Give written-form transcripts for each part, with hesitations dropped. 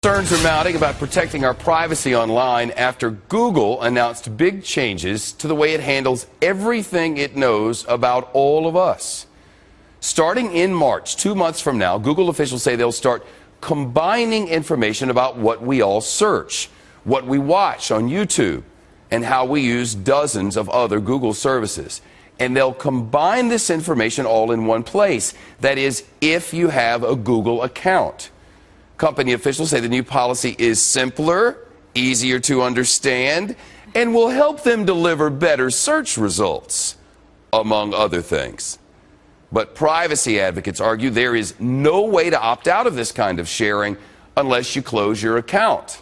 Concerns are mounting about protecting our privacy online after Google announced big changes to the way it handles everything it knows about all of us. Starting in March, 2 months from now, Google officials say they'll start combining information about what we all search, what we watch on YouTube, and how we use dozens of other Google services. And they'll combine this information all in one place. That is, if you have a Google account. Company officials say the new policy is simpler, easier to understand, and will help them deliver better search results, among other things. But privacy advocates argue there is no way to opt out of this kind of sharing unless you close your account.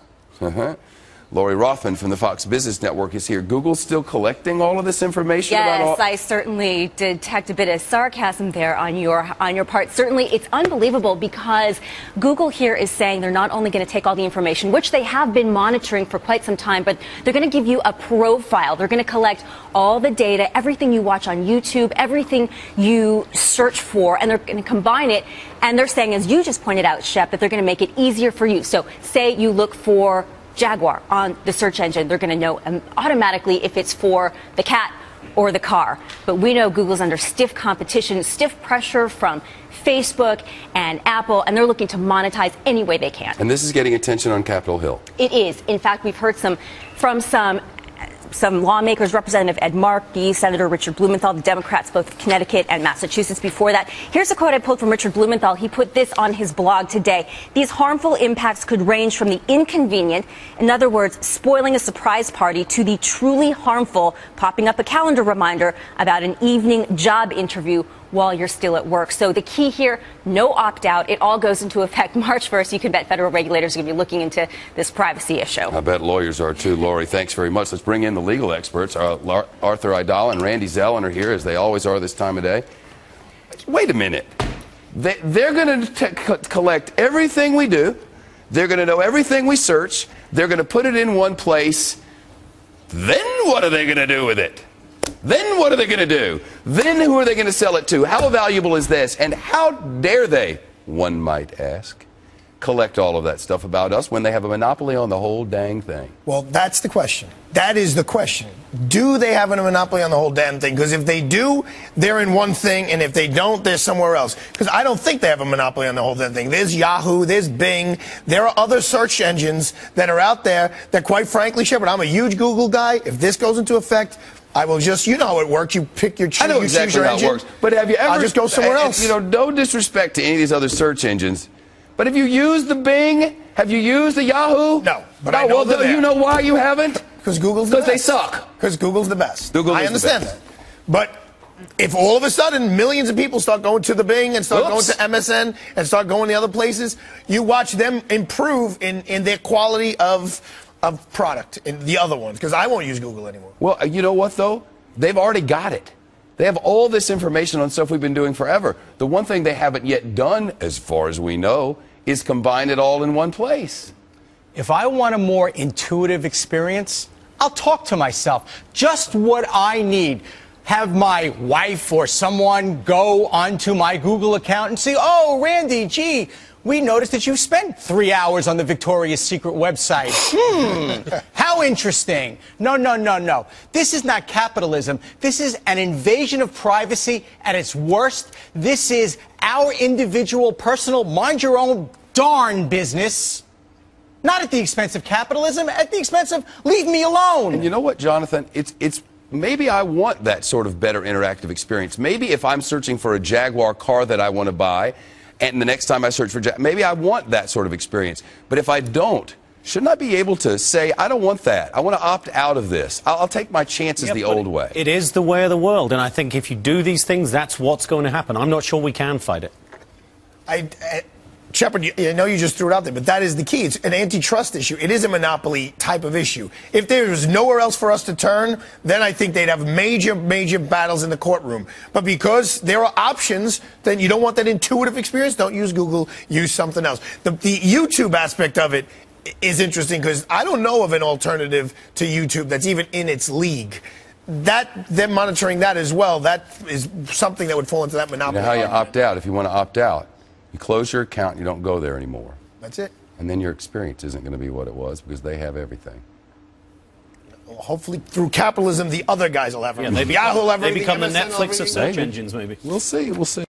Lori Rothman from the Fox Business Network is here. Google's still collecting all of this information about all... Yes, I certainly detect a bit of sarcasm there on your part. Certainly, it's unbelievable because Google here is saying they're not only going to take all the information, which they have been monitoring for quite some time, but they're going to give you a profile. They're going to collect all the data, everything you watch on YouTube, everything you search for, and they're going to combine it. And they're saying, as you just pointed out, Shep, that they're going to make it easier for you. So say you look for Jaguar on the search engine, they're going to know automatically if it's for the cat or the car. But we know Google's under stiff competition, stiff pressure from Facebook and Apple, and they're looking to monetize any way they can. And this is getting attention on Capitol Hill. It is. In fact, we've heard from some lawmakers, Representative Ed Markey, Senator Richard Blumenthal, the Democrats, both Connecticut and Massachusetts before that. Here's a quote I pulled from Richard Blumenthal. He put this on his blog today. These harmful impacts could range from the inconvenient, in other words, spoiling a surprise party, to the truly harmful, popping up a calendar reminder about an evening job interview while you're still at work. So the key here, no opt-out. It all goes into effect March 1st. You can bet federal regulators are going to be looking into this privacy issue. I bet lawyers are too. Lori, thanks very much. Let's bring in the legal experts. Arthur Idala and Randy Zellin are here, as they always are this time of day. Wait a minute. They're going to collect everything we do. They're going to know everything we search. They're going to put it in one place. Then what are they going to do with it? Then what are they going to do? Then who are they going to sell it to? How valuable is this? And how dare they, one might ask, collect all of that stuff about us when they have a monopoly on the whole dang thing? Well, that's the question. That is the question. Do they have a monopoly on the whole damn thing? Because if they do, they're in one thing, and if they don't, they're somewhere else. Because I don't think they have a monopoly on the whole damn thing. There's Yahoo, there's Bing, there are other search engines that are out there that, quite frankly, Shepard, I'm a huge Google guy. If this goes into effect, I will just, you know how it works. You pick your, I know exactly how it works. But have you ever? I'll just go somewhere else. You know, no disrespect to any of these other search engines, but have you used the Bing? Have you used the Yahoo? No, but I know well, you know why you haven't? Because Google's the best. Because they suck. Because Google's the best. I understand that. But if all of a sudden millions of people start going to the Bing and start going to MSN and start going to other places, you watch them improve in their quality of product in the other ones, because I won't use Google anymore. Well, you know what, though? They've already got it. They have all this information on stuff we've been doing forever. The one thing they haven't yet done, as far as we know, is combine it all in one place. If I want a more intuitive experience, I'll talk to myself. Just what I need. Have my wife or someone go onto my Google account and say, oh, Randy, gee, we noticed that you spent 3 hours on the Victoria's Secret website. How interesting. No. This is not capitalism. This is an invasion of privacy at its worst. This is our individual, personal, mind your own darn business. Not at the expense of capitalism, at the expense of leave me alone. And you know what, Jonathan? It's maybe I want that sort of better interactive experience. Maybe if I'm searching for a Jaguar car that I want to buy, and the next time I search for maybe I want that sort of experience. But if I don't, shouldn't I be able to say, I don't want that. I want to opt out of this. I'll take my chances the old way. It is the way of the world, and I think if you do these things, that's what's going to happen. I'm not sure we can fight it. Shepard, I know you just threw it out there, but that is the key. It's an antitrust issue. It is a monopoly type of issue. If there was nowhere else for us to turn, then I think they'd have major battles in the courtroom. But because there are options, then you don't want that intuitive experience, don't use Google, use something else. The YouTube aspect of it is interesting because I don't know of an alternative to YouTube that's even in its league. They're monitoring that as well. That is something that would fall into that monopoly. You know how you opt out if you want to opt out. You close your account and you don't go there anymore. That's it. And then your experience isn't going to be what it was because they have everything. Well, hopefully, through capitalism, the other guys will have Yeah, everything. they Yahoo will have become the everything, MSN will have Netflix of everything. search engines, maybe. We'll see. We'll see.